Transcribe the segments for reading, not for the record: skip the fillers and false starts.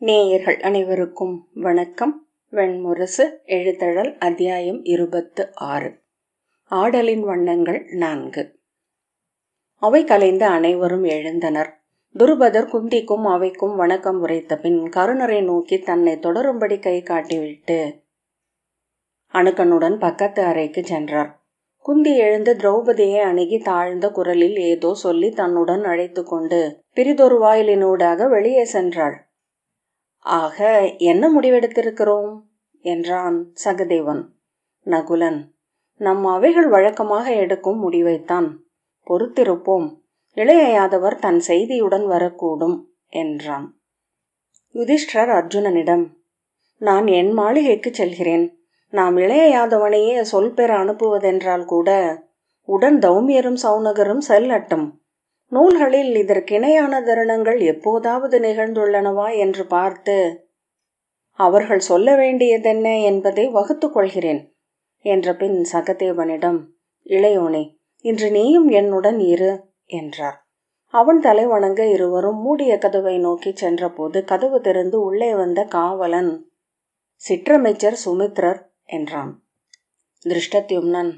நேயர்கள் அனைவருக்கும் வணக்கம். வெண்முரசு எழுத்தழல் அத்தியாயம் 26. ஆடலின் வண்ணங்கள் 4. அவை கலைந்து அனைவரும் எழுந்தனர். துருபதர் குந்திக்கும் அவைக்கும் வணக்கம் உரைத்த பின் கருணரை நோக்கி தன்னை தொடரும்படி கை காட்டிவிட்டு அணுக்கனுடன் பக்கத்து அறைக்கு சென்றார். குந்தி எழுந்து திரௌபதியை அணுகி தாழ்ந்த குரலில் ஏதோ சொல்லி தன்னுடன் அழைத்து கொண்டு பிரிதொரு வாயிலினூடாக வெளியே சென்றாள். ஆக என்ன முடிவெடுத்திருக்கிறோம் என்றான் சகதேவன். நகுலன், நம் அவைகள் வழக்கமாக எடுக்கும் முடிவைத்தான். பொறுத்திருப்போம், இளைய யாதவர் தன் செய்தியுடன் வரக்கூடும் என்றான். யுதிஷ்டர் அர்ஜுனனிடம், நான் என் மாளிகைக்கு செல்கிறேன். நாம் இளைய யாதவனையே சொல் பெற அனுப்புவதென்றால் கூட உடன் தௌமியரும் சௌனகரும் செல்லட்டும். நூல்களில் இதற்கிணையான தருணங்கள் எப்போதாவது நிகழ்ந்துள்ளனவா என்று பார்த்து அவர்கள் சொல்ல வேண்டியதென்ன என்பதை வகுத்து கொள்கிறேன் என்ற பின் சகதேவனிடம், இளையோனே, இன்று நீயும் என்னுடன் இரு என்றார். அவன் தலை வணங்க இருவரும் மூடிய கதவை நோக்கி சென்றபோது கதவு திறந்து உள்ளே வந்த காவலன், சிற்றமைச்சர் சுமித்ரர் என்றான். திருஷ்டத்யும்னன்,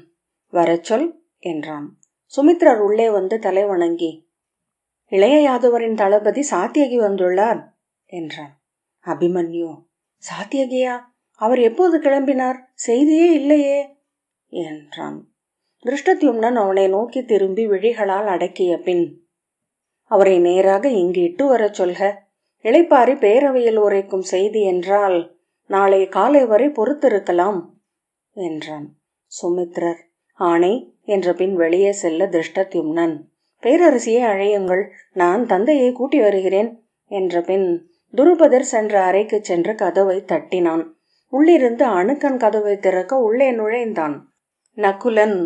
வரச்சொல் என்றான். சுமித்ரர் உள்ளே வந்து தலை வணங்கி, இளைய யாதவரின் தளபதி சாத்தியகி வந்துள்ளார் என்றான். அபிமன்யு, சாத்தியகியா? அவர் எப்போது கிளம்பினார்? செய்தியே இல்லையே என்றான். திருஷ்டத்யும்னன் அவனை நோக்கி திரும்பி விழிகளால் அடக்கிய பின், அவரை நேராக இங்கு இட்டு வரச் சொல்க. இளைப்பாரி பேரவையில் உரைக்கும் செய்தி என்றால் நாளை காலை வரை பொறுத்திருக்கலாம் என்றான். சுமித்ரர் ஆணை என்ற பின் வெளியே செல்ல திருஷ்டத்யும்னன், பேரரசியை அழையுங்கள், நான் தந்தையை கூட்டி வருகிறேன் என்ற பின் துருபதர் சென்ற அறைக்கு சென்று கதவை தட்டினான். உள்ளிருந்து அணுக்கன் கதவை திறக்க உள்ளே நுழைந்தான். நகுலன்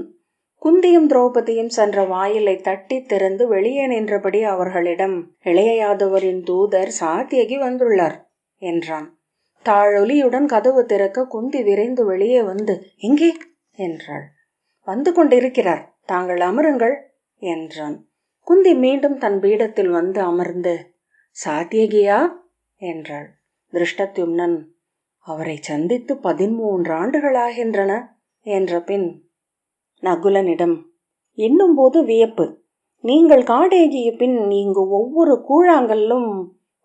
குந்தியும் திரௌபதியும் சென்ற வாயிலை தட்டி திறந்து வெளியே நின்றபடி அவர்களிடம், இளைய யாதவரின் தூதர் சாத்தியகி வந்துள்ளார் என்றான். தாழொலியுடன் கதவு திறக்க குந்தி விரைந்து வெளியே வந்து, எங்கே என்றாள். வந்து கொண்டிருக்கிறார், தாங்கள் அமருங்கள் என்றான். குந்தி மீண்டும் தன் பீடத்தில் வந்து அமர்ந்து, சாத்தியகியா என்றாள். திருஷ்டத்யும்னன், அவரை சந்தித்து 13 ஆண்டுகளாகின்றன என்ற பின் நகுலனிடம், என்னும் போது வியப்பு. நீங்கள் காடேகிய பின் இங்கு ஒவ்வொரு கூழாங்கல்லும்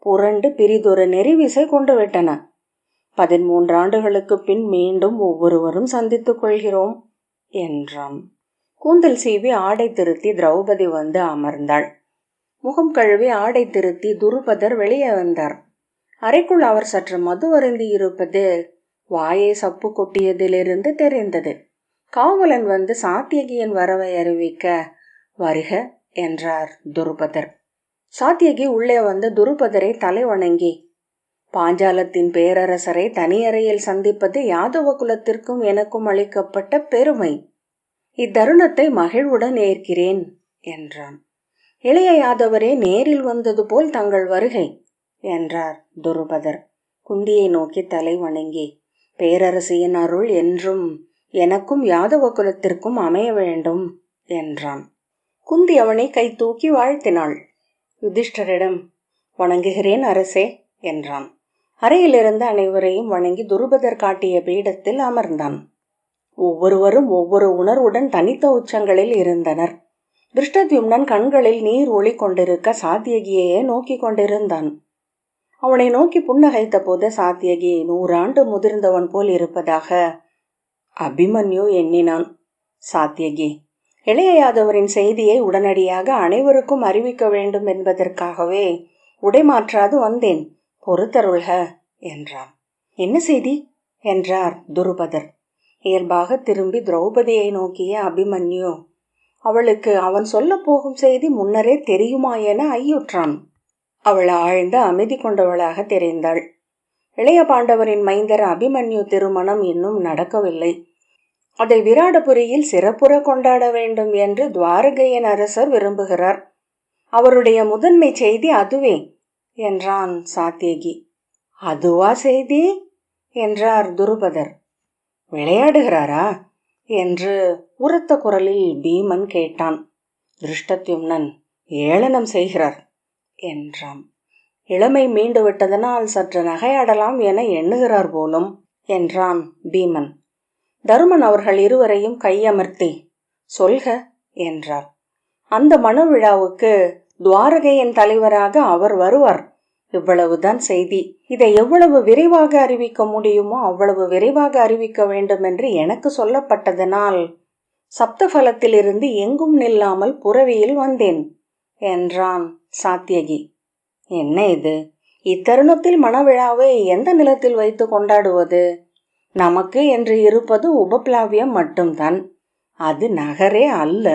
புரண்டு பிரிதொரு நெறிவிசை கொண்டு விட்டன. 13 ஆண்டுகளுக்கு பின் மீண்டும் ஒவ்வொருவரும் சந்தித்துக் கொள்கிறோம் என்றான். கூந்தல் சீவி ஆடை திருத்தி திரௌபதி வந்து அமர்ந்தாள். முகம் கழுவி ஆடை திருத்தி துருபதர் வெளியே வந்தார். அறைக்குள் அவர் சற்று மது அருந்தி இருப்பது வாயை சப்பு கொட்டியதிலிருந்து தெரிந்தது. காவலன் வந்து சாத்தியகியின் வரவை அறிவிக்க, வருக என்றார் துருபதர். சாத்தியகி உள்ளே வந்து துருபதரை தலை வணங்கி, பாஞ்சாலத்தின் பேரரசரை தனியறையில் சந்திப்பது யாதவ குலத்திற்கும் எனக்கும் அளிக்கப்பட்ட பெருமை. இத்தருணத்தை மகிழ்வுடன் ஏற்கிறேன் என்றான். இளைய யாதவரே நேரில் வந்தது போல் தங்கள் வருகை என்றார் துருபதர். குந்தியை நோக்கி தலை வணங்கி, பேரரசியின் அருள் என்றும் எனக்கும் யாதவ குலத்திற்கும் அமைய வேண்டும் என்றான். குந்தி அவனை கை தூக்கி வாழ்த்தினாள். யுதிஷ்டரிடம், வணங்குகிறேன் அரசே என்றான். அறையிலிருந்து அனைவரையும் வணங்கி துருபதர் காட்டிய பீடத்தில் அமர்ந்தான். ஒவ்வொருவரும் ஒவ்வொரு உணர்வுடன் தனித்த உச்சங்களில் இருந்தனர். திருஷ்டத்யும்னன் கண்களில் நீர் ஒளி கொண்டிருக்க சாத்தியகியையே நோக்கி கொண்டிருந்தான். அவனை நோக்கி புன்னகைத்த போது சாத்தியகி 100 ஆண்டு முதிர்ந்தவன் போல் இருப்பதாக அபிமன்யு எண்ணினான். சாத்தியகி, இளைய யாதவரின் செய்தியை உடனடியாக அனைவருக்கும் அறிவிக்க வேண்டும் என்பதற்காகவே உடைமாற்றாது வந்தேன், பொறுத்தருள்க என்றான். என்ன செய்தி என்றார் துருபதர். இயல்பாக திரும்பி திரௌபதியை நோக்கிய அபிமன்யு அவளுக்கு அவன் சொல்ல போகும் செய்தி முன்னரே தெரியுமா என ஐயுற்றான். அவள் ஆழ்ந்த அமைதி கொண்டவளாக தெரிந்தாள். இளைய பாண்டவரின் மைந்தர் அபிமன்யு திருமணம் இன்னும் நடக்கவில்லை. அதை விராடபுரியில் சிறப்புற கொண்டாட வேண்டும் என்று துவாரகையின் அரசர் விரும்புகிறார். அவருடைய முதன்மை செய்தி அதுவே என்றான் சாத்தியகி. அதுவா செய்தி என்றார் துருபதர். விளையாடுகிறாரா என்று உரத்த குரலில் பீமன் கேட்டான். திருஷ்டத்யும்னன், ஏளனம் செய்கிறார் என்றான். இளமை மீண்டு விட்டதனால் சற்று நகையாடலாம் என எண்ணுகிறார் போலும் என்றான் பீமன். தருமன் அவர்கள் இருவரையும் கையமர்த்தி சொல்க என்றார். அந்த மணவிழாவுக்கு துவாரகையின் தலைவராக அவர் வருவார். இவ்வளவுதான் செய்தி. இதை எவ்வளவு விரைவாக அறிவிக்க முடியுமோ அவ்வளவு விரைவாக அறிவிக்க வேண்டும் என்று எனக்கு சொல்லப்பட்டதனால் சப்தபலத்திலிருந்து எங்கும் நில்லாமல் புறவியில் வந்தேன் என்றான் சாத்தியகி. என்ன இது? இத்தருணத்தில் மணவிழாவை எந்த நிலத்தில் வைத்து கொண்டாடுவது? நமக்கு என்று இருப்பது உபப்ளாவியம் மட்டும்தான். அது நகரே அல்ல,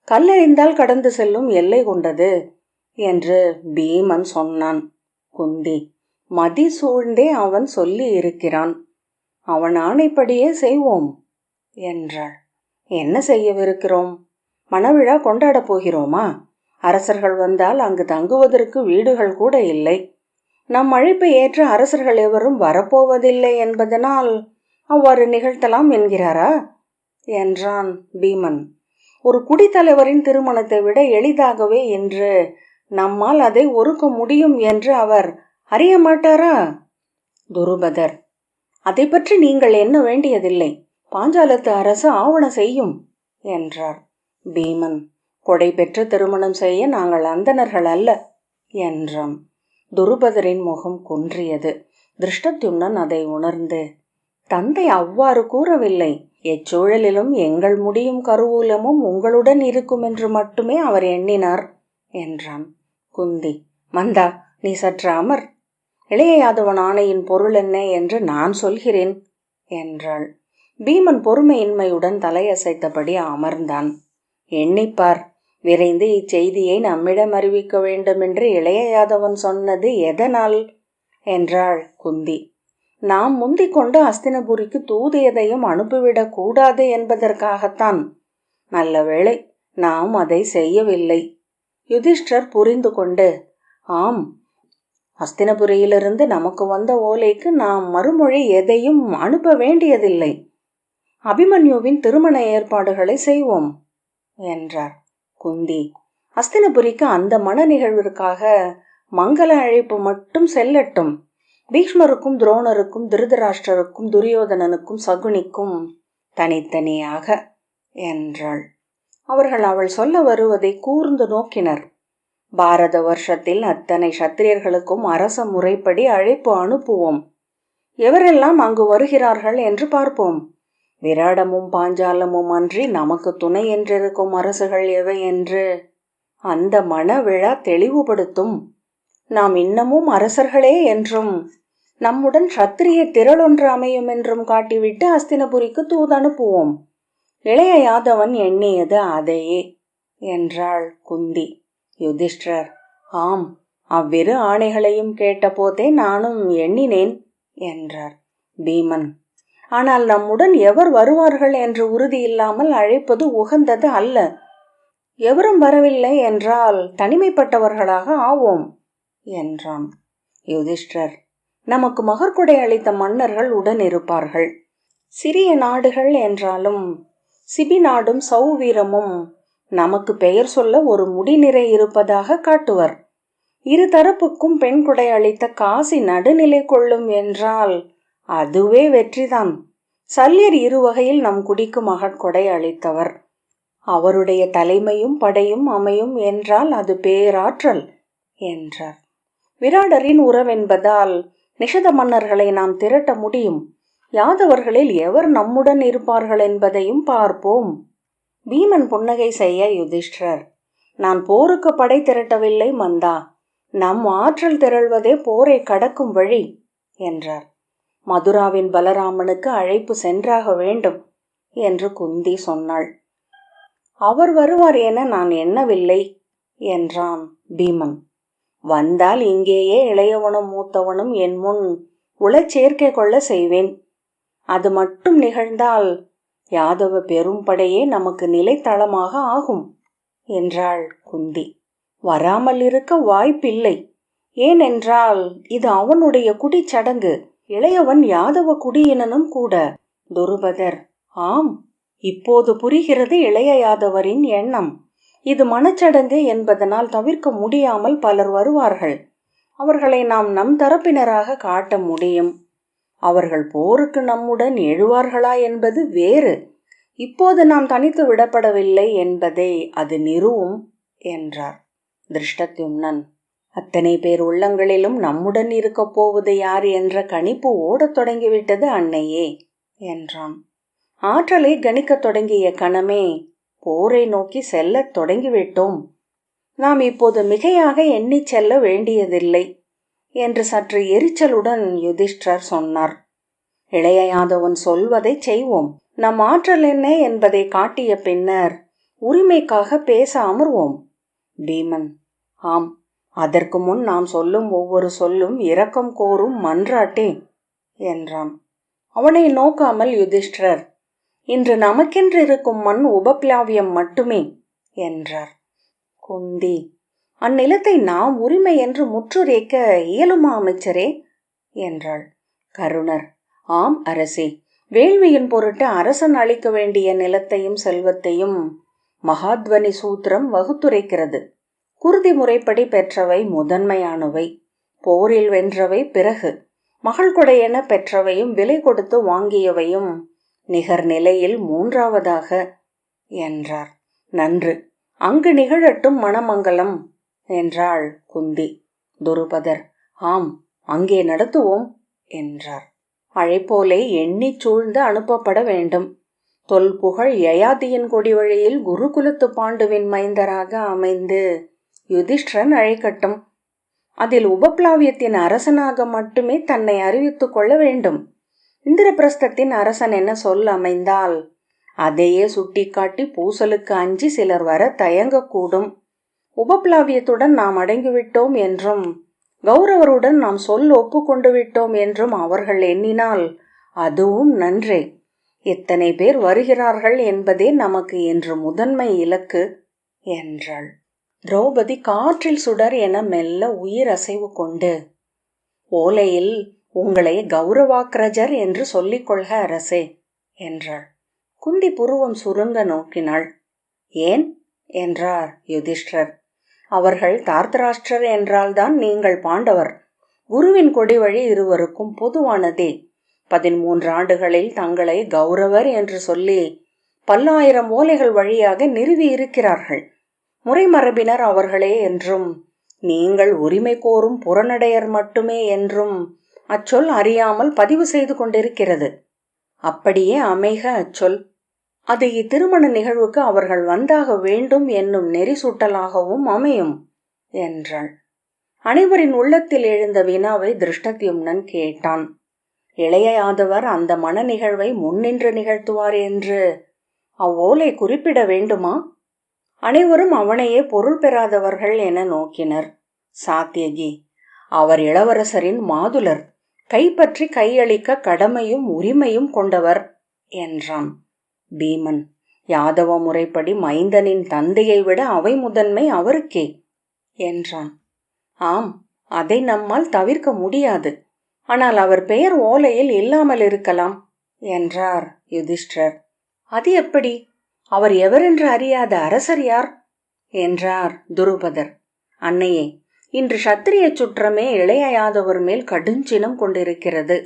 கல்லெறிந்தால் கடந்து செல்லும் எல்லை கொண்டது என்று பீமன் சொன்னான். குந்தி, மதி சூழ்ந்தே அவன் சொல்லி இருக்கிறான். அவன் ஆணைப்படியே செய்வோம் என்றாள். என்ன செய்யவிருக்கிறோம்? மணவிழா கொண்டாடப் போகிறோமா? அரசர்கள் வந்தால் அங்கு தங்குவதற்கு வீடுகள் கூட இல்லை. நம் அழைப்பை ஏற்ற அரசர்கள் எவரும் வரப்போவதில்லை என்பதனால் அவ்வாறு நிகழ்த்தலாம் என்கிறாரா என்றான் பீமன். ஒரு குடித்தலைவரின் திருமணத்தை விட எளிதாகவே என்று நம்மால் அதை ஒருக்க முடியும் என்று அவர் அறிய மாட்டாரா? துருபதர், அதை பற்றி நீங்கள் எண்ண வேண்டியதில்லை. பாஞ்சாலத்து அரசு ஆவண செய்யும் என்றார். பீமன், கொடை பெற்று திருமணம் செய்ய நாங்கள் அந்தணர்கள் அல்ல என்றான். துருபதரின் முகம் குன்றியது. திருஷ்டத்யும்னன் அதை உணர்ந்து, தந்தை அவ்வாறு கூறவில்லை. எச்சூழலிலும் எங்கள் முடியும் கருவூலமும் உங்களுடன் இருக்கும் என்று மட்டுமே அவர் எண்ணினார் என்றான். குந்தி, மந்தா, நீ சற்று அமர். இளைய யாதவன் ஆணையின் பொருள் என்ன என்று நான் சொல்கிறேன் என்றாள். பீமன் பொறுமையின்மையுடன் தலையசைத்தபடி அமர்ந்தான். எண்ணிப்பார், விரைந்து இச்செய்தியை நம்மிடம் அறிவிக்க வேண்டுமென்று இளைய யாதவன் சொன்னது எதனால் என்றாள் குந்தி. நாம் முந்திக் கொண்டு அஸ்தினபுரிக்கு தூது எதையும் அனுப்பிவிடக் கூடாது என்பதற்காகத்தான். நல்ல வேளை நாம் அதை செய்யவில்லை. யுதிஷ்டர் புரிந்து கொண்டு, ஆம், அஸ்தினபுரியிலிருந்து நமக்கு வந்த ஓலைக்கு நாம் மறுமொழி எதையும் அனுப்ப வேண்டியதில்லை. அபிமன்யுவின் திருமண ஏற்பாடுகளை செய்வோம் என்றார். குந்தி, அஸ்தினபுரிக்கு அந்த மன நிகழ்விற்காக மங்கள அழைப்பு மட்டும் செல்லட்டும். பீஷ்மருக்கும் துரோணருக்கும் திருதராஷ்டிரருக்கும் துரியோதனனுக்கும் சகுனிக்கும் தனித்தனியாக என்றாள். அவர்கள் அவள் சொல்ல வருவதை கூர்ந்து நோக்கினர். பாரத வருஷத்தில் அத்தனை சத்திரியர்களுக்கும் அரச முறைப்படி அழைப்பு அனுப்புவோம். எவரெல்லாம் அங்கு வருகிறார்கள் என்று பார்ப்போம். விராடமும் பாஞ்சாலமும் அன்றி நமக்கு துணை என்றிருக்கும் அரசுகள் எவை என்று அந்த மணவிழா தெளிவுபடுத்தும். நாம் இன்னமும் அரசர்களே என்றும் நம்முடன் சத்திரிய திரளொன்று அமையும் என்றும் காட்டிவிட்டு அஸ்தினபுரிக்கு தூதனுப்புவோம். இளைய யாதவன் எண்ணியது அதையே என்றாள் குந்தி. யுதிஷ்டர், ஆம், அவ்விரு ஆணைகளையும் கேட்டபோதே நானும் எண்ணினேன் என்றார். பீமன், ஆனால் நம்முடன் எவர் வருவார்கள் என்று உறுதி இல்லாமல் அழைப்பது உகந்தது அல்ல. எவரும் வரவில்லை என்றால் தனிமைப்பட்டவர்களாக ஆவோம் என்றான். யுதிஷ்டர், நமக்கு மகர்கொடை அளித்த மன்னர்கள் உடன் இருப்பார்கள். சிறிய நாடுகள் என்றாலும் சிபி நாடும் சௌவீரமும் நமக்கு பெயர் சொல்ல ஒரு முடிநிறை இருப்பதாக காட்டுவர். இரு தரப்புக்கும் பெண் கொடை அளித்த காசி நடுநிலை கொள்ளும் என்றால் அதுவே வெற்றிதான். சல்யர் இருவகையில் நம் குடிக்கு மகட்கொடை அளித்தவர். அவருடைய தலைமையும் படையும் அமையும் என்றால் அது பேராற்றல் என்றார். விராடரின் உறவென்பதால் நிஷத மன்னர்களை நாம் திரட்ட முடியும். யாதவர்களில் எவர் நம்முடன் இருப்பார்கள் என்பதையும் பார்ப்போம். பீமன் புன்னகை செய்ய யுதிஷ்டர், நான் போருக்கு படை திரட்டவில்லை மந்தா. நம் ஆற்றல் திரள்வதே போரை கடக்கும் வழி என்றார். மதுராவின் பலராமனுக்கு அழைப்பு சென்றாக வேண்டும் என்று குந்தி சொன்னாள். அவர் வருவார் என நான் எண்ணவில்லை என்றான் பீமன். வந்தால் இங்கேயே இளையவனும் மூத்தவனும் என் முன் உளச்சேர்க்கை கொள்ள செய்வேன். அது மட்டும் நிகழ்ந்தால் யாதவ பெரும் படையே நமக்கு நிலைத்தளமாக ஆகும் என்றாள் குந்தி. வராமல் இருக்க வாய்ப்பில்லை. ஏனென்றால் இது அவனுடைய குடிச்சடங்கு. இளையவன் யாதவ குடியினனும் கூட. துருபதர், ஆம், இப்போது புரிகிறது இளைய யாதவரின் எண்ணம். இது மனச்சடங்கு என்பதனால் தவிர்க்க முடியாமல் பலர் வருவார்கள். அவர்களை நாம் நம் தரப்பினராக காட்ட முடியும். அவர்கள் போருக்கு நம்முடன் எழுவார்களா என்பது வேறு. இப்போது நாம் தனித்து விடப்படவில்லை என்பதை அது நிறுவும் என்றார். திருஷ்டத்யும்னன், அத்தனை பேர் உள்ளங்களிலும் நம்முடன் இருக்கப் போவது யார் என்ற கணிப்பு ஓடத் தொடங்கிவிட்டது அன்னையே என்றான். ஆற்றலை கணிக்கத் தொடங்கிய கணமே போரை நோக்கி செல்லத் தொடங்கிவிட்டோம். நாம் இப்போது மிகையாக எண்ணி செல்ல வேண்டியதில்லை என்று சற்று எரிச்சலுடன் யுதிஷ்டர் சொன்னார். இளைய யாதவன் சொல்வதை செய்வோம். நம் ஆற்றல் என்ன என்பதை காட்டிய பின்னர் உரிமைக்காக பேச அமர்வோம். பீமன், ஆம், அதற்கு முன் நாம் சொல்லும் ஒவ்வொரு சொல்லும் இரக்கம் கோரும் மன்றாட்டே என்றான். அவனை நோக்காமல் யுதிஷ்டர், இன்று நமக்கென்று இருக்கும் மண் உபப்ளாவியம் மட்டுமே என்றார். குந்தி, அந்நிலத்தை நாம் உரிமை என்று முற்றுரைக்க இயலுமா அமைச்சரே என்றாள். கருணர், ஆம் அரசே, வேள்வியின் பொருட்டு அரசன் அளிக்க வேண்டிய நிலத்தையும் செல்வத்தையும் மகாத்வனி சூத்திரம் வகுத்துரைக்கிறது. குருதி முறைப்படி பெற்றவை முதன்மையானவை, போரில் வென்றவை பிறகு, மகள் கொடையென பெற்றவையும் விலை கொடுத்து வாங்கியவையும் நிகர் நிலையில் மூன்றாவதாக என்றார். நன்று, அங்கு நிகழட்டும் மணமங்கலம் என்றாள் குந்தி. துருபதர், ஆம், அங்கே நடத்துவோம் என்றார். அழைப்போலை எண்ணிச் சூழ்ந்து அனுப்பப்பட வேண்டும். தொல்புகழ் யயாதியின் கொடி வழியில் குருகுலத்து பாண்டுவின் மைந்தராக அமைந்து யுதிஷ்டிரன் அழைக்கட்டும். அதில் உபப்ளாவியத்தின் அரசனாக மட்டுமே தன்னை அறிவித்துக் கொள்ள வேண்டும். இந்திரபிரஸ்தத்தின் அரசன் என்ன சொல் அமைந்தால் அதையே சுட்டிக்காட்டி பூசலுக்கு அஞ்சி சிலர் வர தயங்கக்கூடும். உபப்ளாவியத்துடன் நாம் அடங்கிவிட்டோம் என்றும் கௌரவருடன் நாம் சொல் ஒப்புக்கொண்டு விட்டோம் என்றும் அவர்கள் எண்ணினால் அதுவும் நன்றே. எத்தனை பேர் வருகிறார்கள் என்பதே நமக்கு இன்று முதன்மை இலக்கு என்றாள். திரௌபதி காற்றில் சுடர் என மெல்ல உயிர் அசைவு கொண்டு, ஓலையில் உங்களை கௌரவாக்ரஜர் என்று சொல்லிக் கொள்க அரசே என்றாள். குந்தி புருவம் சுருங்க நோக்கினாள். ஏன் என்றார் யுதிஷ்டர். அவர்கள் தார்த்தராஷ்டிரர் என்றால்தான் நீங்கள் பாண்டவர். குருவின் கொடி வழி இருவருக்கும் பொதுவானதே. 13 ஆண்டுகளில் தங்களை கௌரவர் என்று சொல்லி 1000 ஓலைகள் வழியாக நிறுவி இருக்கிறார்கள். முறைமரபினர் அவர்களே என்றும் நீங்கள் உரிமை கோரும் புறநடையர் மட்டுமே என்றும் அச்சொல் அறியாமல் பதிவு செய்து கொண்டிருக்கிறது. அப்படியே அமைக அச்சொல். அது இத்திருமண நிகழ்வுக்கு அவர்கள் வந்தாக வேண்டும் என்னும் நெறி சுட்டலாகவும் அமையும் என்றாள். அனைவரின் உள்ளத்தில் எழுந்த வினாவை திருஷ்டத்யும்னன் கேட்டான். இளைய யாதவர் அந்த மன நிகழ்வை முன்னின்று நிகழ்த்துவார் என்று அவ்வோலை குறிப்பிட வேண்டுமா? அனைவரும் அவனையே பொருள் பெறாதவர்கள் என நோக்கினர். சாத்தியகி, அவர் இளவரசரின் மாதுலர், கைப்பற்றி கையளிக்க கடமையும் உரிமையும் கொண்டவர் என்றான். பீமன், யாதவ முறைப்படி மைந்தனின் தந்தையை விட அவை முதன்மை அவருக்கே என்றான். ஆம், அதை நம்மால் தவிர்க்க முடியாது. ஆனால் அவர் பெயர் ஓலையில் இல்லாமல் இருக்கலாம் என்றார் யுதிஷ்டர். அது எப்படி? அவர் எவரென்று அறியாத அரசர் யார் என்றார் துருபதர். அன்னையே, இன்று சத்திரிய சுற்றமே இளைய யாதவர் மேல் கடுஞ்சினம் கொண்டிருக்கிறது.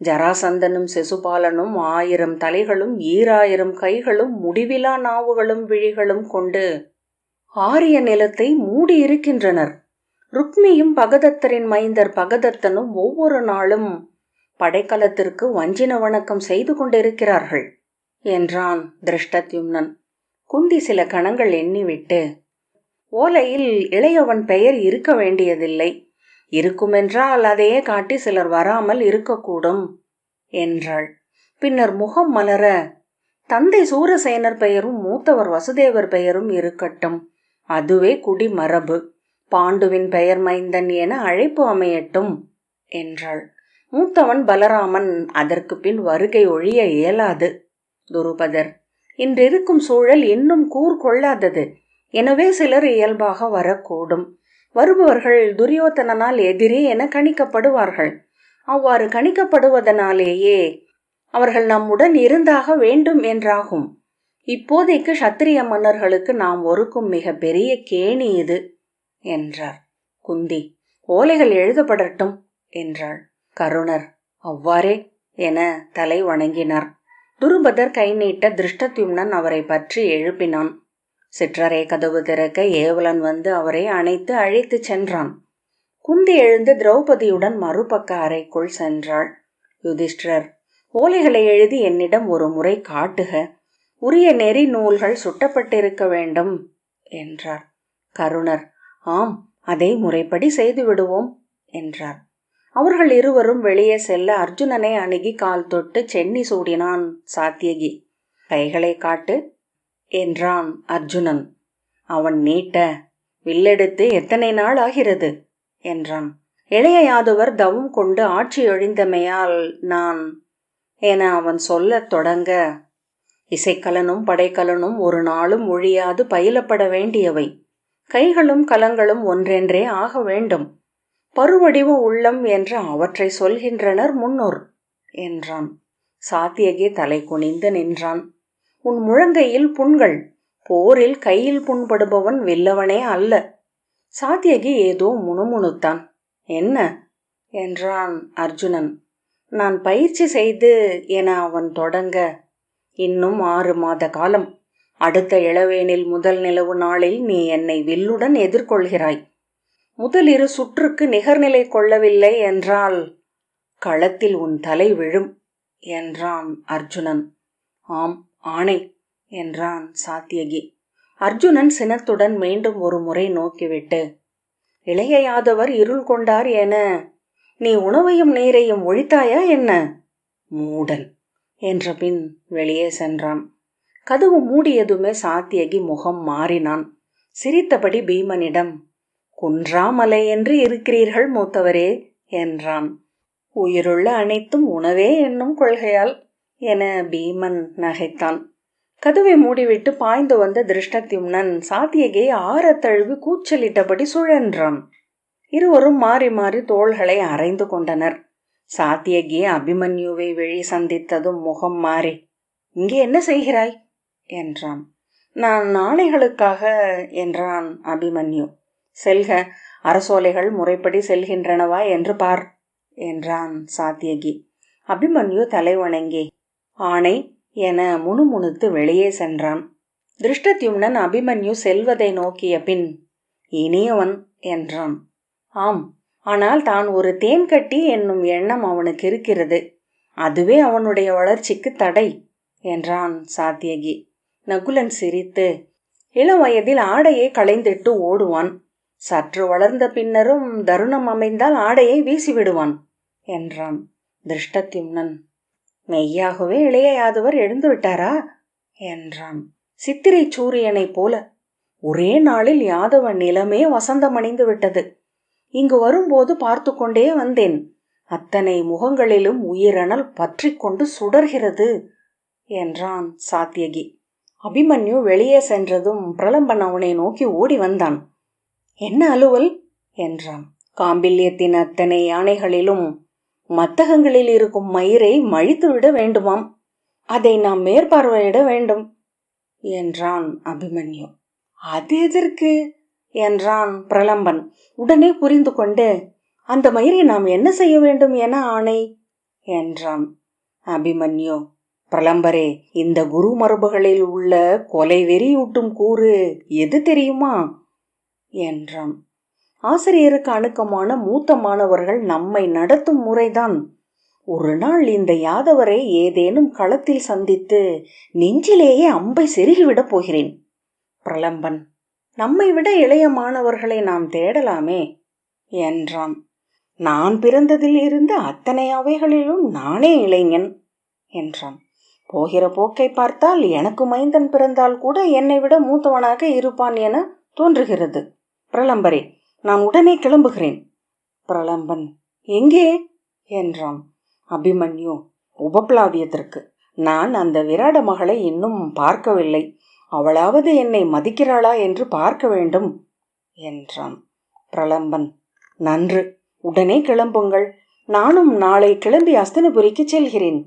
ஜராசந்தனும் சிசுபாலனும் 1000 தலைகளும் 2000 கைகளும் முடிவிலா நாவுகளும் விழிகளும் கொண்டு ஆரிய நிலத்தை மூடி இருக்கின்றனர். ருக்மியும் பகதத்தரின் மைந்தர் பகதத்தனும் ஒவ்வொரு நாளும் படைக்கலத்திற்கு வஞ்சின வணக்கம் செய்து கொண்டிருக்கிறார்கள் என்றான் திருஷ்டத்யும்னன். குந்தி சில கணங்கள் எண்ணிவிட்டு, ஓலையில் இளையவன் பெயர் இருக்க வேண்டியதில்லை, இருக்குமென்றால் அதையே காட்டி சிலர் வராமல் இருக்கக்கூடும் என்றாள். பின்னர் முகம் மலர, தந்தை சூரசேனர் பெயரும் மூத்தவர் வசுதேவர் பெயரும் இருக்கட்டும், அதுவே குடிமரபு. பாண்டுவின் பெயர் மைந்தன் என அழைப்பு அமையட்டும் என்றாள். மூத்தவன் பலராமன் அதற்கு பின் வருகை ஒழிய இயலாது. துருபதர், இன்றிருக்கும் சூழல் இன்னும் கூர்கொள்ளாதது. எனவே சிலர் இயல்பாக வரக்கூடும். வருபவர்கள் துரியோதனனால் எதிரே என கணிக்கப்படுவார்கள். அவ்வாறு கணிக்கப்படுவதனாலேயே அவர்கள் நம்முடன் இருந்தாக வேண்டும் என்றாகும். இப்போதைக்கு சத்திரிய மன்னர்களுக்கு நாம் ஒருக்கும் மிக பெரிய கேணி இது என்றார். குந்தி, ஓலைகள் எழுதப்படட்டும் என்றாள். கருணர் அவ்வாறே என தலை வணங்கினார். துருபதர் கை நீட்ட திருஷ்டத்யும்னன் அவரை பற்றி எழுப்பினான். சிற்றறை கதவு திறக்க ஏவலன் வந்து அவரை அணைத்து அழைத்து சென்றான். குந்தி எழுந்து திரௌபதியுடன் மறுபக்க அறைக்குள் சென்றாள். யுதிஷ்டிரர், ஓலைகளை எழுதி என்னிடம் ஒரு முறை காட்டுக. உரிய நெறி நூல்கள் சுட்டப்பட்டிருக்க வேண்டும் என்றார். கருணர், ஆம், அதை முறைப்படி செய்து விடுவோம் என்றார். அவர்கள் இருவரும் வெளியே செல்ல அர்ஜுனனை அணுகி கால் தொட்டு சென்னி சூடினான் சாத்தியகி. கைகளை காட்டு என்றான் அர்ஜுனன். அவன் நீட்ட, வில்லெடுத்து எத்தனை நாள் ஆகிறது என்றான். இளைய யாதவர் தவம் கொண்டு ஆட்சி ஒழிந்தமையால் நான் என அவன் சொல்லத் தொடங்க, இசைக்கலனும் படைக்கலனும் ஒரு நாளும் ஒழியாது பயிலப்பட வேண்டியவை. கைகளும் கலங்களும் ஒன்றென்றே ஆக வேண்டும். பருவடிவு உள்ளம் என்று அவற்றை சொல்கின்றனர் முன்னோர் என்றான். சாத்தியகி தலை குனிந்து நின்றான். உன் முழங்கையில் புண்கள், போரில் கையில் புண்படுபவன் வெல்லவனே அல்ல. சாத்தியகி ஏதோ முணுமுணுத்தான். என்ன என்றான் அர்ஜுனன். நான் பயிற்சி செய்து என அவன் தொடங்க, இன்னும் 6 மாத காலம். அடுத்த இளவேனில் முதல் நிலவு நாளில் நீ என்னை வில்லுடன் எதிர்கொள்கிறாய். முதல் 2 சுற்றுக்கு நிகர்நிலை கொள்ளவில்லை என்றால் களத்தில் உன் தலை விழும் என்றான் அர்ஜுனன். ஆம், ஆணை என்றான் சாத்தியகி. அர்ஜுனன் சினத்துடன் மீண்டும் ஒரு முறை நோக்கிவிட்டு, இளைய யாதவர் இருள் கொண்டார் என நீ உணவையும் நீரையும் ஒழித்தாயா என்ன? மூடன் என்ற பின் வெளியே சென்றான். கதவு மூடியதுமே சாத்தியகி முகம் மாறினான். சிரித்தபடி பீமனிடம், குன்றாமலை என்று இருக்கிறீர்கள் மூத்தவரே என்றான். உயிருள்ள அனைத்தும் உணவே என்னும் கொள்கையால் என பீமன் நகைத்தான். கதவை மூடிவிட்டு பாய்ந்து வந்த திருஷ்டத்யும்னன் சாத்தியகியை ஆறத் தழுவி கூச்சலிட்டபடி சுழன்றான். இருவரும் மாறி மாறி தோள்களை அரைந்து கொண்டனர். சாத்தியகி அபிமன்யுவை வெளி சந்தித்ததும் முகம் மாறி, இங்கே என்ன செய்கிறாய் என்றான். நான் ஆணைகளுக்காக என்றான் அபிமன்யு. செல்க, அரசோலைகள் முறைப்படி செல்கின்றனவா என்று பார் என்றான் சாத்தியகி. அபிமன்யு தலை வணங்கி ஆணை என முணுமுணுத்து வெளியே சென்றான். திருஷ்டத்யும்னன் அபிமன்யு செல்வதை நோக்கிய பின், இனியவன் என்றான். ஆம், ஆனால் தான் ஒரு தேன்கட்டி என்னும் எண்ணம் அவனுக்கு இருக்கிறது. அதுவே அவனுடைய வளர்ச்சிக்கு தடை என்றான் சாத்தியகி. நகுலன் சிரித்து, இளம் வயதில் ஆடையை களைந்திட்டு ஓடுவான். சற்று வளர்ந்த பின்னரும் தருணம் அமைந்தால் ஆடையை வீசிவிடுவான் என்றான். திருஷ்டத்யும்னன், மெய்யாகவே இளைய யாதவர் எழுந்து விட்டாரா என்றான். சித்திரை சூரியனைப் போல ஒரே நாளில் யாதவ நிலமே வசந்தமணிந்து விட்டது. இங்கு வரும்போது பார்த்து கொண்டே வந்தேன். அத்தனை முகங்களிலும் உயிரணல் பற்றி கொண்டு சுடர்கிறது என்றான் சாத்தியகி. அபிமன்யு வெளியே சென்றதும் பிரலம்பன் அவனை நோக்கி ஓடி வந்தான். என்ன அலுவல் என்றான். காம்பில்யத்தின் அத்தனை யானைகளிலும் மத்தகங்களில் இருக்கும் மயிரை மழித்துவிட வேண்டுமாம். அதை நாம் மேற்பார்வையிட வேண்டும் என்றான் அபிமன்யு. அது எதற்கு என்றான் பிரலம்பன். உடனே புரிந்து கொண்டு, அந்த மயிரை நாம் என்ன செய்ய வேண்டும் என ஆணை என்றான். அபிமன்யு, பிரலம்பரே, இந்த குரு மரபுகளில் உள்ள கொலை வெறியூட்டும் கூறு எது தெரியுமா என்றான். ஆசிரியருக்கு அணுக்கமான மூத்த மாணவர்கள் நம்மை நடத்தும் முறைதான். ஒரு நாள் இந்த யாதவரை ஏதேனும் களத்தில் சந்தித்து நெஞ்சிலேயே அம்பை செருகிவிடப் போகிறேன். பிரலம்பன், நம்மை விட இளைய மாணவர்களை நாம் தேடலாமே என்றான். நான் பிறந்ததில் இருந்து அத்தனை அவைகளிலும் நானே இளைஞன் என்றான். போகிற போக்கை பார்த்தால் எனக்கு மைந்தன் பிறந்தால் கூட என்னை விட மூத்தவனாக இருப்பான் என தோன்றுகிறது. பிரலம்பரே, நான் உடனே கிளம்புகிறேன். பிரலம்பன், எங்கே என்றான். அபிமன்யு, உபப்ளாவியத்திற்கு. நான் அந்த விராட மகளை இன்னும் பார்க்கவில்லை. அவளாவது என்னை மதிக்கிறாளா என்று பார்க்க வேண்டும் என்றான். பிரலம்பன், நன்று, உடனே கிளம்புங்கள். நானும் நாளை கிளம்பி அஸ்தினபுரிக்கு செல்கிறேன்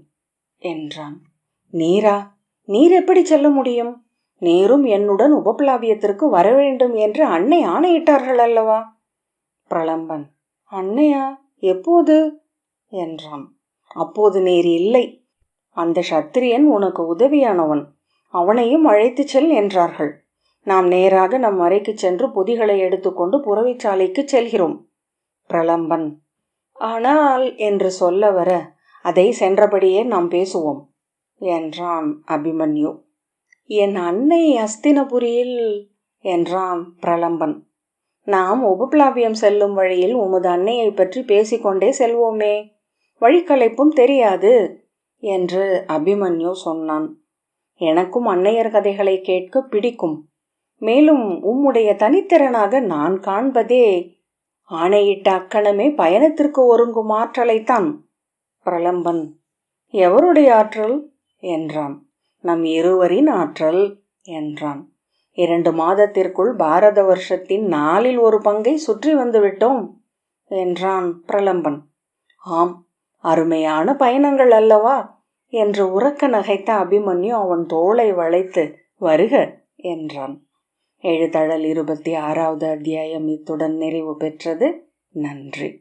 என்றான். நீரா? நீர் எப்படி செல்ல முடியும்? நீரும் என்னுடன் உபப்ளாவியத்திற்கு வர வேண்டும் என்று அன்னை ஆணையிட்டார்கள் அல்லவா? பிரலம்பன், அன்னையா? எப்போது என்றான். அப்போது நீர் இல்லை. அந்த சத்திரியன் உனக்கு உதவியானவன். அவனையும் அழைத்துச் செல் என்றார்கள். நாம் நேராக நம் அறைக்கு சென்று பொதிகளை எடுத்துக்கொண்டு புறவிச்சாலைக்கு செல்கிறோம். பிரலம்பன் ஆனால் என்று சொல்ல வர, அதை சென்றபடியே நாம் பேசுவோம் என்றான் அபிமன்யு. என் அன்னை அஸ்தினபுரியில் என்றான் பிரலம்பன். நாம் உபப்ளாவியம் செல்லும் வழியில் உமது அன்னையை பற்றி பேசிக்கொண்டே செல்வோமே, வழிக்கலைப்பும் தெரியாது என்று அபிமன்யு சொன்னான். எனக்கும் அன்னையர் கதைகளை கேட்க பிடிக்கும். மேலும் உம்முடைய தனித்திறனாக நான் காண்பதே ஆணையிட்ட அக்கணமே பயணத்திற்கு ஒருங்கும் ஆற்றலைத்தான். பிரலம்பன் எவருடைய ஆற்றல் என்றான். நம் இருவரின் ஆற்றல் என்றான். 2 மாதத்திற்குள் பாரத வருஷத்தின் 1/4 சுற்றி வந்துவிட்டோம் என்றான் பிரலம்பன். ஆம், அருமையான பயணங்கள் அல்லவா என்று உரக்க நகைத்த அபிமன்யு அவன் தோளை வளைத்து வருக என்றான். எழுதழல் 26வது அத்தியாயம் இத்துடன் நிறைவு பெற்றது. நன்றி.